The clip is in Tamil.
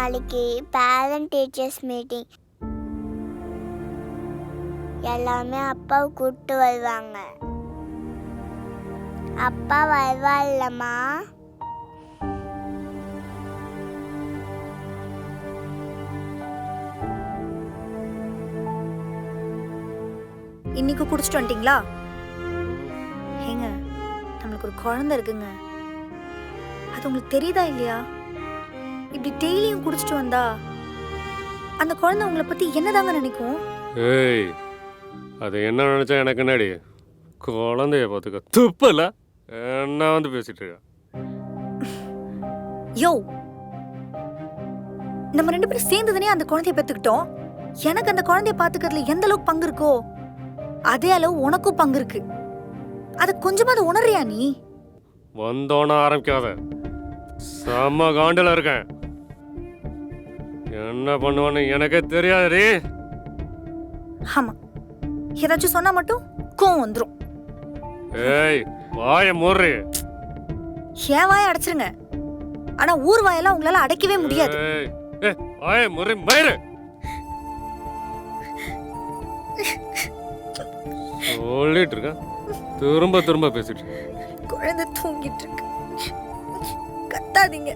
நாளைக்கு பேரண்ட் டீச்சர்ஸ் மீட்டிங். எல்லாமே அப்பாவை கூப்பிட்டு வருவாங்க. அப்பா வருவாள்லம்மா? இன்னைக்கு குடிச்சிட்டு வந்துட்டீங்களா? ஏங்க, நம்மளுக்கு ஒரு குழந்தை இருக்குங்க. அது உங்களுக்கு தெரியுதா இல்லையா? இப்படி டெய்லியும் குடிச்சிட்டு வந்தா அந்த குழந்தை உங்களை பத்தி என்னதாங்க நினைக்கும்? ஏய், அது என்ன நினைச்சா எனக்கு என்னடி? குழந்தைய பார்த்துக்க துப்பல என்ன வந்து பேசிட்டு இருக்க? யோ, நம்ம 2 பேரும் சேர்ந்துதானே அந்த குழந்தைய பெத்துக்கிட்டோம். எனக்கு அந்த குழந்தைய பாத்துக்கிறதுல எந்த அளவுக்கு பங்கு இருக்கோ அதே அளவு உனக்கும் பங்கு இருக்கு. அது கொஞ்சமாவது உணர்றியா நீ? வந்தோன்னு ஆரம்பிக்காத, செம்ம காண்டில் இருக்கேன். என்ன பண்ணுவான்னு எனக்கே தெரியாதுடி. ஆமா, ஏதாச்சும் சொன்னா மட்டும் கோவம் வந்துரும். ஏய், வாய மூடுறி. ஏன் வாயை அடைச்சிருங்க, ஆனா ஊர் வாயெல்லாம் உங்களால அடைக்கவே முடியாது. ஏய், வாய மூடுறி மயிறு. சொல்லிட்டு இருக்கேன், திரும்ப திரும்ப பேசிட்டு. குழந்தை தூங்கிட்டு இருக்கு, கத்தாதீங்க.